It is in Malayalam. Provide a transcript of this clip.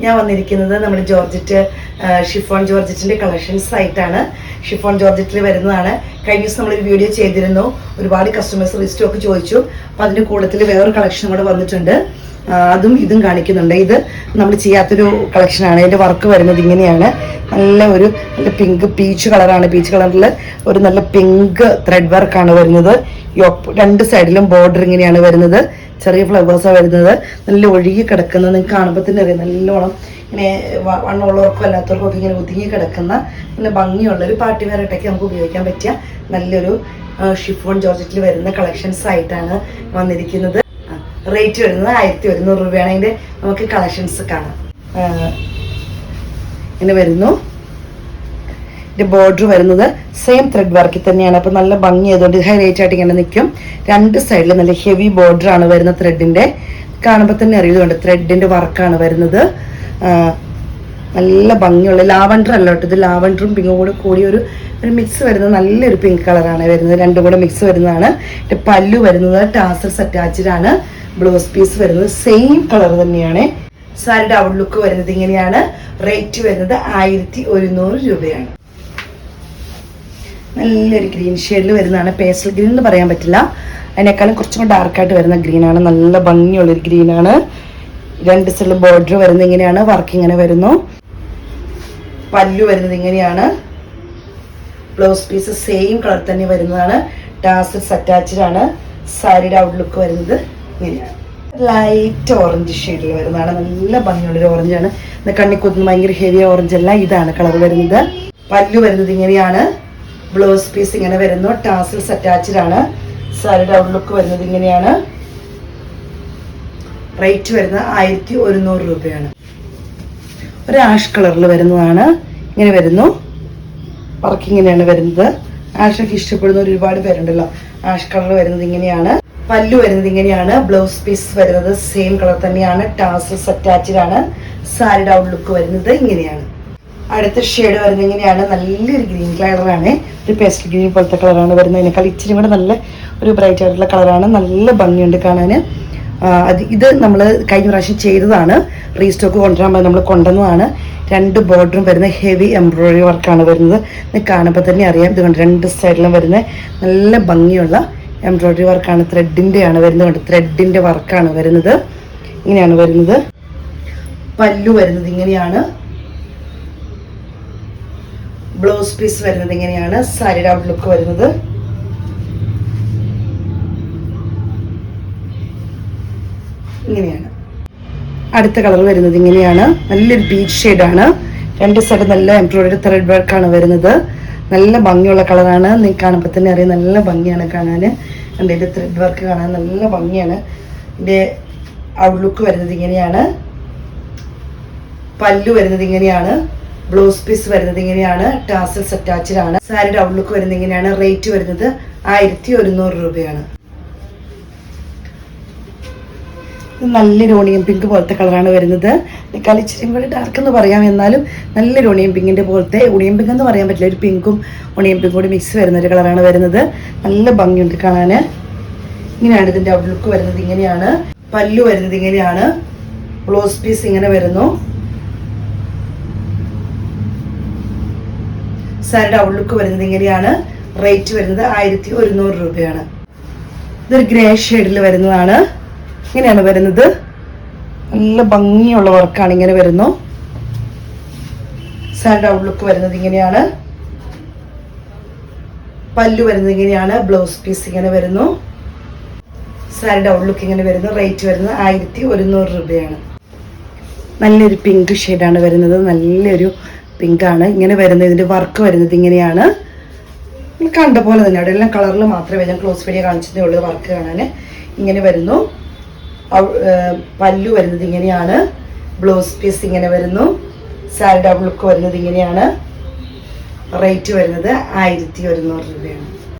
ഞാൻ വന്നിരിക്കുന്നത് നമ്മുടെ ജോർജറ്റ് ഷിഫോൺ ജോർജറ്റിന്റെ കളക്ഷൻസ് ആയിട്ടാണ്. ഷിഫോൺ ജോർജറ്റിൽ വരുന്നതാണ്. കഴിഞ്ഞ ദിവസം നമ്മളൊരു വീഡിയോ ചെയ്തിരുന്നു. ഒരുപാട് കസ്റ്റമേഴ്സ് റീസ്റ്റോക്ക് ചോദിച്ചു. അപ്പം അതിന്റെ കൂട്ടത്തിൽ വേറൊരു കളക്ഷൻ കൂടെ വന്നിട്ടുണ്ട്. അതും ഇതും കാണിക്കുന്നുണ്ട്. ഇത് നമ്മൾ ചെയ്യാത്തൊരു കളക്ഷനാണ്. ഇതിന്റെ വർക്ക് വരുന്നത് ഇങ്ങനെയാണ്. നല്ല പിങ്ക് പീച്ച് കളറാണ്. പീച്ച് കളറിൽ ഒരു നല്ല പിങ്ക് ത്രെഡ് വർക്കാണ് വരുന്നത്. രണ്ട് സൈഡിലും ബോർഡർ ഇങ്ങനെയാണ് വരുന്നത്. ചെറിയ ഫ്ലവേഴ്സാണ് വരുന്നത്. നല്ല ഒഴുകി കിടക്കുന്നത് നിങ്ങൾക്ക് കാണുമ്പോൾ തന്നെ അറിയാം. നല്ലോണം ഇങ്ങനെ വണ്ണമുള്ളവർക്കും അല്ലാത്തവർക്കും ഒക്കെ ഇങ്ങനെ ഒതുങ്ങി കിടക്കുന്ന നല്ല ഭംഗിയുള്ളൊരു പാർട്ടി വെയർ ആയിട്ടൊക്കെ നമുക്ക് ഉപയോഗിക്കാൻ പറ്റിയ നല്ലൊരു ഷിഫോൺ ജോർജറ്റിൽ വരുന്ന കളക്ഷൻസ് ആയിട്ടാണ് വന്നിരിക്കുന്നത്. റേറ്റ് വരുന്നത് 1100 രൂപയാണ്. അതിൻ്റെ നമുക്ക് കളക്ഷൻസ് കാണാം. ഇങ്ങനെ വരുന്നു. ഇതിന്റെ ബോർഡർ വരുന്നത് സെയിം ത്രെഡ് വർക്കിൽ തന്നെയാണ്. അപ്പം നല്ല ഭംഗി ആയതുകൊണ്ട് ഹൈലൈറ്റ് ആയിട്ട് ഇങ്ങനെ നിൽക്കും. രണ്ട് സൈഡിൽ നല്ല ഹെവി ബോർഡർ ആണ് വരുന്ന ത്രെഡിന്റെ. കാണുമ്പോൾ തന്നെ അറിയുന്നുണ്ട് ത്രെഡിന്റെ വർക്കാണ് വരുന്നത്. നല്ല ഭംഗിയുള്ള ലാവൻഡർ അല്ല കേട്ടോ, ഇത് ലാവൻഡറും പിങ്കും കൂടെ കൂടി ഒരു മിക്സ് വരുന്നത് നല്ലൊരു പിങ്ക് കളറാണ് വരുന്നത്. രണ്ടും കൂടെ മിക്സ് വരുന്നതാണ്. പല്ലു വരുന്നത് ടാസൽസ് അറ്റാച്ച്ഡ് ആണ്. ബ്ലൗസ് പീസ് വരുന്നത് സെയിം കളർ തന്നെയാണ്. സാരിയുടെ ഔട്ട്ലുക്ക് വരുന്നത് ഇങ്ങനെയാണ്. റേറ്റ് വരുന്നത് 1100 രൂപയാണ്. നല്ലൊരു ഗ്രീൻ ഷെയ്ഡിൽ വരുന്നതാണ്. പേസ്റ്റൽ ഗ്രീൻ എന്ന് പറയാൻ പറ്റില്ല, അതിനേക്കാളും കുറച്ചും കൂടെ ഡാർക്കായിട്ട് വരുന്ന ഗ്രീനാണ്. നല്ല ഭംഗിയുള്ളൊരു ഗ്രീനാണ്. രണ്ട് സൈഡിൽ ബോർഡർ വരുന്നത് ഇങ്ങനെയാണ്. വർക്ക് ഇങ്ങനെ വരുന്നു. പല്ലു വരുന്നത് ഇങ്ങനെയാണ്. ബ്ലൗസ് പീസ് സെയിം കളർ തന്നെ വരുന്നതാണ്. ടാസൽസ് അറ്റാച്ച്ഡ് ആണ്. സാരിയുടെ ഔട്ട്ലുക്ക് വരുന്നത് ഇങ്ങനെയാണ്. ലൈറ്റ് ഓറഞ്ച് ഷെയ്ഡിൽ വരുന്നതാണ്. നല്ല ഭംഗിയുള്ളൊരു ഓറഞ്ചാണ്. കണ്ണിൽ കുത്തുന്ന ഭയങ്കര ഹെവി ഓറഞ്ച് അല്ല, ഇതാണ് കളർ വരുന്നത്. പല്ലു വരുന്നത് ഇങ്ങനെയാണ്. ബ്ലൗസ് പീസ് ഇങ്ങനെ വരുന്നു. ടാസൽസ് അറ്റാച്ച്ഡ് ആണ്. സാരിയുടെ ഔട്ട്ലുക്ക് വരുന്നത് ഇങ്ങനെയാണ്. റേറ്റ് വരുന്നത് 1100 രൂപയാണ്. ഒരു ആഷ് കളറിൽ വരുന്നതാണ്. ഇങ്ങനെ വരുന്നു. വർക്ക് ഇങ്ങനെയാണ് വരുന്നത്. ആഷൊക്കെ ഇഷ്ടപ്പെടുന്ന ഒരുപാട് പേരുണ്ടല്ലോ. ആഷ് കളർ വരുന്നത് ഇങ്ങനെയാണ്. പല്ലു വരുന്നത് ഇങ്ങനെയാണ്. ബ്ലൗസ് പീസ് വരുന്നത് സെയിം കളർ തന്നെയാണ്. ടാസൽസ് അറ്റാച്ച്ഡ് ആണ്. സാരിയുടെ ഔട്ട്ലുക്ക് വരുന്നത് ഇങ്ങനെയാണ്. അടുത്ത ഷെയ്ഡ് വരുന്നത് ഇങ്ങനെയാണ്. നല്ലൊരു ഗ്രീൻ കളറാണ്. ഒരു പേസ്റ്റൽ ഗ്രീൻ പോലത്തെ കളറാണ് വരുന്നത്. അതിനേക്കാൾ ഇച്ചിരി കൂടെ നല്ല ഒരു ബ്രൈറ്റ് ആയിട്ടുള്ള കളറാണ്. നല്ല ഭംഗിയുണ്ട് കാണാൻ. ഇത് നമ്മൾ കഴിഞ്ഞ പ്രാവശ്യം ചെയ്തതാണ്. റീസ്റ്റോക്ക് കൊണ്ടുവരാൻ നമ്മൾ കൊണ്ടുവന്നതാണ്. രണ്ട് ബോർഡറും വരുന്ന ഹെവി എംബ്രോയിഡറി വർക്കാണ് വരുന്നത്. കാണുമ്പോൾ തന്നെ അറിയാം. ഇത് കൊണ്ട് രണ്ട് സൈഡിലും വരുന്ന നല്ല ഭംഗിയുള്ള എംബ്രോയിഡറി വർക്കാണ്. ത്രെഡിൻ്റെയാണ് വരുന്നത്. ത്രെഡിൻ്റെ വർക്കാണ് വരുന്നത്. ഇങ്ങനെയാണ് വരുന്നത്. പല്ലു വരുന്നത് ഇങ്ങനെയാണ്. ബ്ലൗസ് പീസ് വരുന്നത് ഇങ്ങനെയാണ്. സാരിയുടെ ഔട്ട്ലുക്ക് വരുന്നത് ഇങ്ങനെയാണ്. അടുത്ത കളർ വരുന്നത് ഇങ്ങനെയാണ്. നല്ലൊരു പീച്ച് ഷെയ്ഡാണ്. രണ്ട് സൈഡ് നല്ല എംബ്രോയിഡറി ത്രെഡ് വർക്കാണ് വരുന്നത്. നല്ല ഭംഗിയുള്ള കളറാണ്. നിങ്ങൾക്ക് കാണുമ്പോൾ തന്നെ അറിയാം. നല്ല ഭംഗിയാണ് കാണാൻ. ഇതിൻ്റെ ത്രെഡ് വർക്ക് കാണാൻ നല്ല ഭംഗിയാണ്. ഇതിൻ്റെ ഔട്ട്ലുക്ക് വരുന്നത് ഇങ്ങനെയാണ്. പല്ലു വരുന്നത് ഇങ്ങനെയാണ്. ബ്ലൗസ് പീസ് വരുന്നത് ഇങ്ങനെയാണ്. ടാസൽസ് അറ്റാച്ച്ഡ് ആണ്. സാരിയുടെ ഔട്ട്ലുക്ക് വരുന്നത് ഇങ്ങനെയാണ്. റേറ്റ് വരുന്നത് 1100 രൂപയാണ്. നല്ലൊരു ഓണിയൻ പിങ്ക് പോലത്തെ കളറാണ് വരുന്നത്. ഇച്ചിരി കൂടി ഡാർക്ക് എന്ന് പറയാം, എന്നാലും നല്ലൊരു ഓണിയൻ പിങ്കിൻ്റെ പോലത്തെ, ഓണിയൻ പിങ്ക് എന്ന് പറയാൻ പറ്റില്ല, ഒരു പിങ്കും ഓണിയൻ പിങ്കും കൂടി മിക്സ് വരുന്ന ഒരു കളറാണ് വരുന്നത്. നല്ല ഭംഗിയുണ്ട് കാണാൻ. ഇങ്ങനെയാണ് ഇതിൻ്റെ ഔട്ട്ലുക്ക് വരുന്നത് ഇങ്ങനെയാണ്. പല്ലു വരുന്നത് ഇങ്ങനെയാണ്. ബ്ലൗസ് പീസ് ഇങ്ങനെ വരുന്നു. സാരിയുടെ ഔട്ട്ലുക്ക് വരുന്നത് ഇങ്ങനെയാണ്. റേറ്റ് വരുന്നത് 1100 രൂപയാണ്. ഇതൊരു ഗ്രേ ഷെയ്ഡിൽ വരുന്നതാണ്. ഇങ്ങനെയാണ് വരുന്നത്. നല്ല ഭംഗിയുള്ള വർക്കാണ്. ഇങ്ങനെ വരുന്നു. സാരിയുടെ ഔട്ട്ലുക്ക് വരുന്നത് ഇങ്ങനെയാണ്. പല്ലു വരുന്നത് ഇങ്ങനെയാണ്. ബ്ലൗസ് പീസ് ഇങ്ങനെ വരുന്നു. സാരിയുടെ ഔട്ട്ലുക്ക് ഇങ്ങനെ വരുന്നു. റേറ്റ് വരുന്നത് 1100 രൂപയാണ്. നല്ലൊരു പിങ്ക് ഷെയ്ഡാണ് വരുന്നത്. നല്ലൊരു പിങ്കാണ് ഇങ്ങനെ വരുന്നത്. ഇതിൻ്റെ വർക്ക് വരുന്നത് ഇങ്ങനെയാണ്. കണ്ട പോലെ തന്നെ അവിടെ എല്ലാം കളറിൽ മാത്രമേ ഞാൻ ക്ലോസ് വീഡിയോ കാണിച്ചതേ ഉള്ളൂ. വർക്ക് കാണാൻ ഇങ്ങനെ വരുന്നു. പല്ലു വരുന്നത് ഇങ്ങനെയാണ്. ബ്ലൗസ് പീസ് ഇങ്ങനെ വരുന്നു. സാരിയുടെ ഔട്ട്ലുക്ക് വരുന്നത് ഇങ്ങനെയാണ്. റേറ്റ് വരുന്നത് 1100 രൂപയാണ്.